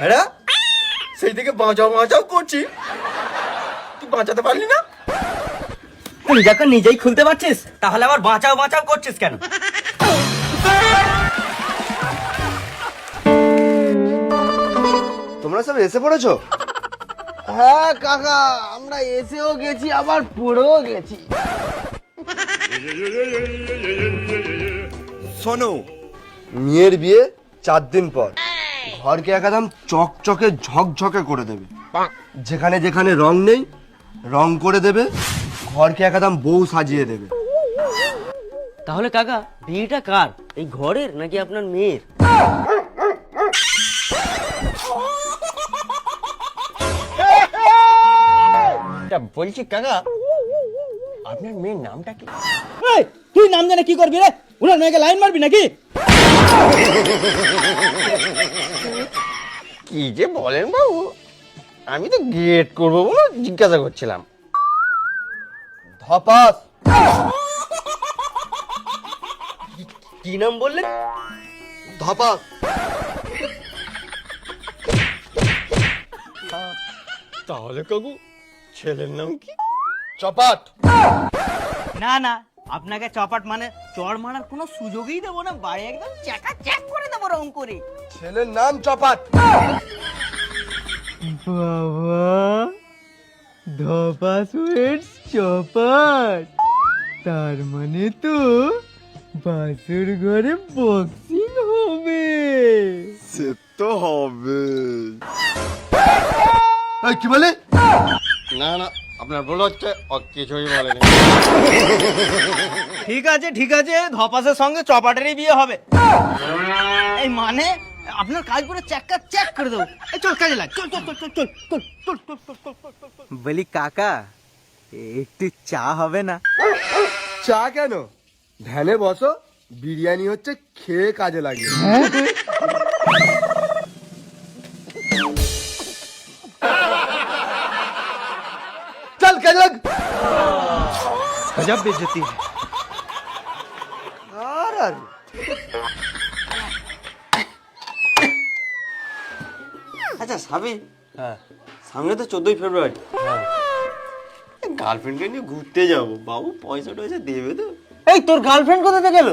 হ্যাঁ, সেই থেকে বাঁচাও বাঁচাও করছি, তুই বাঁচাতে পারলি না। তুই যখন নিজেই খুলতে পারছিস তাহলে আবার বাঁচাও বাঁচাও করছিস কেন? তোমরা সব এসে পড়েছো? হ্যাঁ কাকা, আমরা এসেও গেছি আবার পড়েও গেছি। শোনো, মেয়ের বিয়ে 4 দিন পর ঘরকে একদম চকচকে ঝকঝকে করে দেবে। যেখানে যেখানে রং নেই রং করে দেবে, ঘরকে একদম বউ সাজিয়ে দেবে। তাহলে কাকা বিয়েটা কার, এই ঘরের নাকি আপনার মেয়ের? বলছি কাকা, আপনার মেয়ের নামটা কি? তুই নাম জানে কি করবি রে? উনার মেয়েকে লাইন মারবি নাকি? কি যে বলেন বাবু, আমি তো গেট করবো বলে জিজ্ঞাসা করছিলাম। ধপাস। কি নাম বললেন? ধপাস। তাহলে কাকু ছেলের নাম কি? চপাট। না না, আপনাকে চপাট মানে চড় মারার কোনো সুযোগই দেবো না, বাড়ি একদম চাকা চ্যাক করে দেবো রং করে। ছেলের নাম চপাট। বাবা, ধপা সুইটস চপাট, তার মানে তো বাসুর ঘরে বক্সিং হবে। সে তো হবে। এই কি বলে? না না, আপনার ভুল হচ্ছে, ও কিছুই বলেনি। ঠিক আছে ঠিক আছে, ধপাসের সঙ্গে চপাটেরই বিয়ে হবে। এই মানে আপনার কাজ করে চাকা চেক করে দেবো। এই চল কাজে লাগ, চল চল চল চল চল চল চল চল চল চল চল চল। বলি কাকা, একটু চা হবে না? চা কেন, ধ্যানে বসো, বিরিয়ানি হচ্ছে, খেয়ে কাজে লাগে। চল কাজে লাগ। গজব বেইজ্জতি। আর আর আচ্ছা সাবি, সামনে তো 14ই ফেব্রুয়ারি, গার্লফ্রেন্ডকে নিয়ে ঘুরতে যাবো, বাবু পয়সা টয়সা দেবে তো? এই তোর গার্লফ্রেন্ড কোথাতে গেল?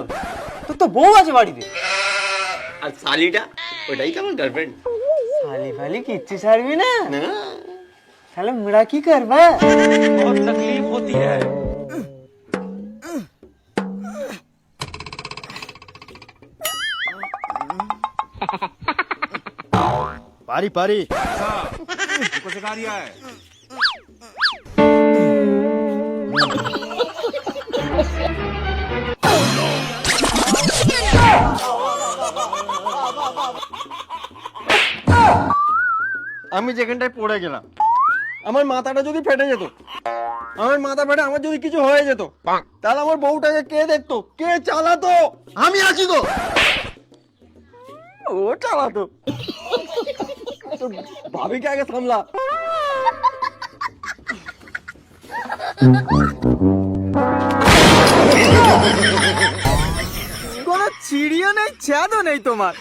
তোর তো বউ আছে বাড়িতে। আর শালিটা, ওটাই তো আমার গার্লফ্রেন্ড। শালি ফালি কিচ্ছু ছাড়বি না? না, তাহলে মুড়া কি করবা? বহুত তকলিফ হতি হ্যায়। পারি পারি। আমি যেখানটায় পড়ে গেলাম, আমার মাথাটা যদি ফেটে যেত, আমার মাথা ফেটে আমার যদি কিছু হয়ে যেত, তাহলে আমার বউটাকে কে দেখতো, কে চালাতো? আমি আছি তো, ও চালাতো। তো ভাবিকে আগে সামলা। কোনো চিড়িও নেই, ছাদও নেই তোমার।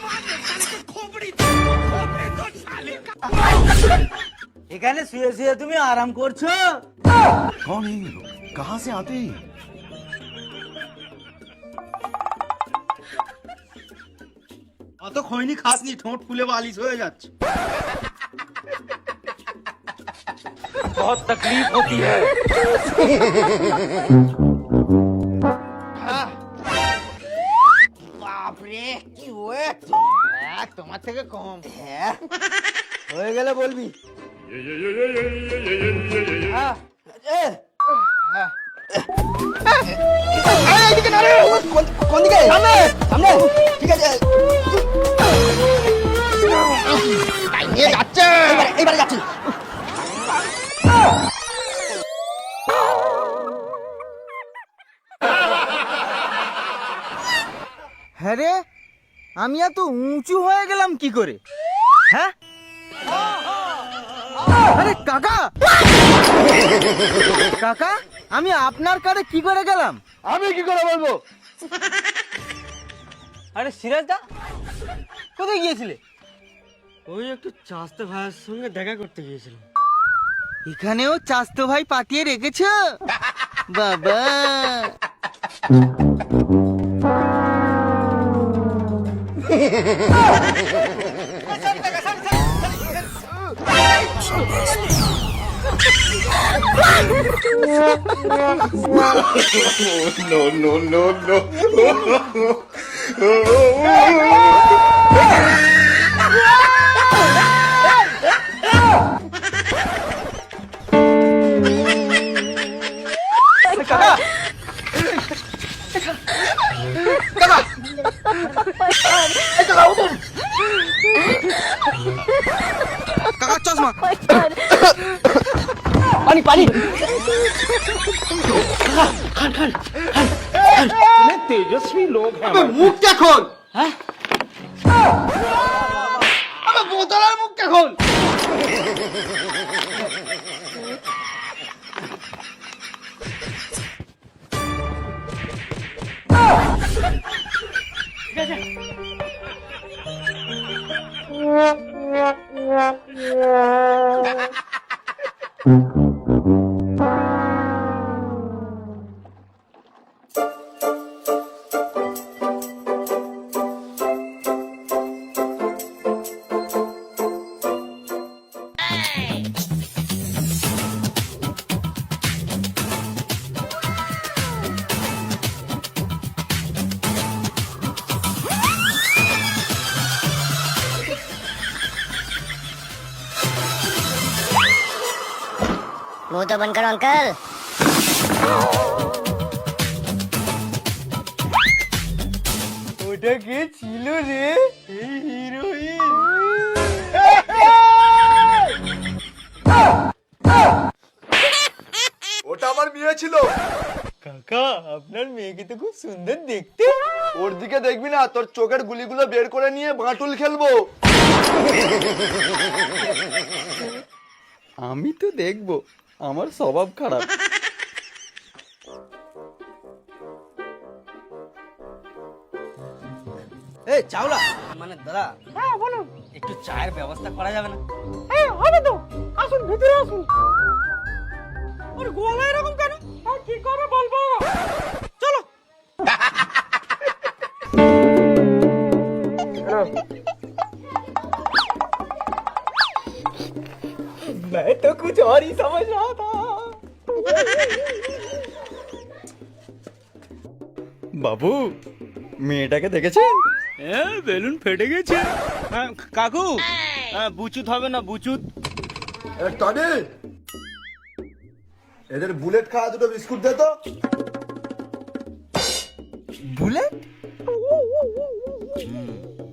এখানে শুয়ে শুয়ে তুমি আরাম করছো? कौन है ये लोग, कहाँ से आते हैं? অত খৈনি খাসনি, ঠোঁট ফুলে বালিশ হয়ে যাচ্ছে। বহুত তকলিফ হতি হ্যায়। বাপরে কি ওয়েট, তোমার থেকে কম। হ্যাঁ, হয়ে গেলে বলবি। কোন দিকে? সামনে সামনে, ঠিক আছে। নিয়ে যাচ্ছে, এইবারে যাচ্ছি। হ্যাঁ রে, আমি এত উঁচু হয়ে গেলাম কি করে? হ্যাঁ, আরে কাকা, কাকা আমি আপনার কারে কি করে গেলাম? আমি কি করে বলবো? আরে সিরাজদা, কোথায় গিয়েছিলে? ওই একটু চাস্তে ভাইয়ের সঙ্গে দেখা করতে গিয়েছিলাম। এখানেও চাস্তো ভাই পাতিয়ে রেখেছো বাবা। কাকা চশমা। পানি পানি। মুখটা খোল। হ্যাঁ বোতলের মুখটা খোল। मुंह तो बंद करो अंकल। ওটা কে ছিল রে? এই হিরোইন। ওটা আমার মেয়ে ছিল। কাকা আপনার মেয়েকে তো খুব সুন্দর দেখতে। ওর দিকে দেখবি না, তোর চোখের গুলিগুলো বের করে নিয়ে বাঁটুল খেলবো। আমি তো দেখবো, আমার স্বভাব খারাপ। এই চাওলা মানে দাদা, হ্যাঁ বলো, একটু চায়ের ব্যবস্থা করা যাবে না? হ্যাঁ হবে তো, আসুন ভিতরে আসুন। ওর গলা এরকম কেন? আর কি করে বলবো, চলো। मैं तो कुछ और ही समझ रहा था। বাবু, মেয়েটাকে দেখেছেন? হ্যাঁ বেলুন ফেটে গেছে। হ্যাঁ, কাকু বুচুত হবে না বুচুত। এ টনি, এদের বুলেট খাওয়া দুটো বিস্কুট দে তো। বুলেট?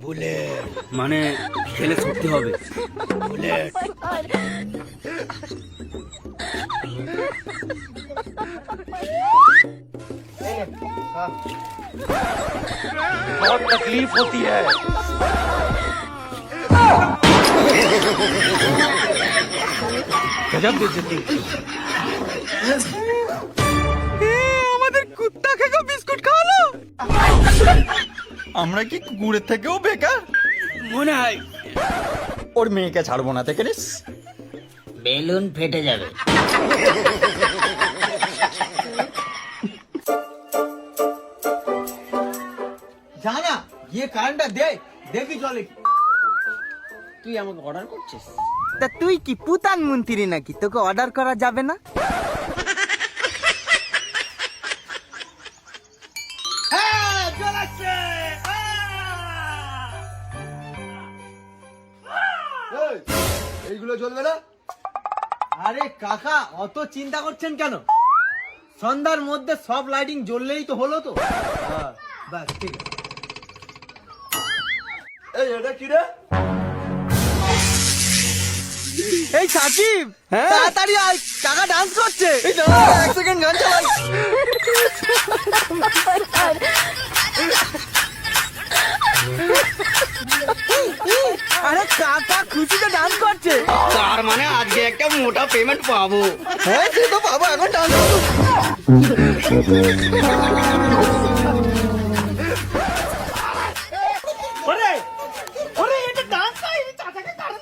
বুলেট মানে খেলে সত্যি হবে। বুলেট बहुत तकलीफ होती है। গজব বেজতি। আমাদের কুত্তা খেকো বিস্কুট খাওয়ালো। আমরা কি কুকুরের থেকেও বেকার? মনে হয় ওর মেয়েকে ছাড়বো না থেকে নিস। बेलून फेटे जावे। জানা গিয়ে কারেন্টটা দে, দেখি চলে। তুই আমাকে অর্ডার করছিস? তা তুই কি পুতান মন্ত্রী নাকি, তোকে অর্ডার করা যাবে না? এই, এইগুলো চলবে না? আরে কাকা অত চিন্তা করছেন কেন? সন্ধ্যার মধ্যে সব লাইটিং জ্বললেই তো হলো তো। হ্যাঁ, বাস ঠিক আছে। এই এটা কি রে? এই সাকিব, তাড়াতাড়ি আয়, কাকা ডান্স করছে। এই দাঁড়া, এক সেকেন্ড গান চালাই। আরে কাকা খুশিতে ডান্স করছে। তার মানে আজকে একটা মোটা পেমেন্ট পাবো। হ্যাঁ সে তো বাবা, এখন ডান্স করো। ওরে ওরে, এটা ডান্স না, এই চাচাকে কার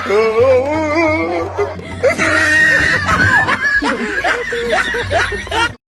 ও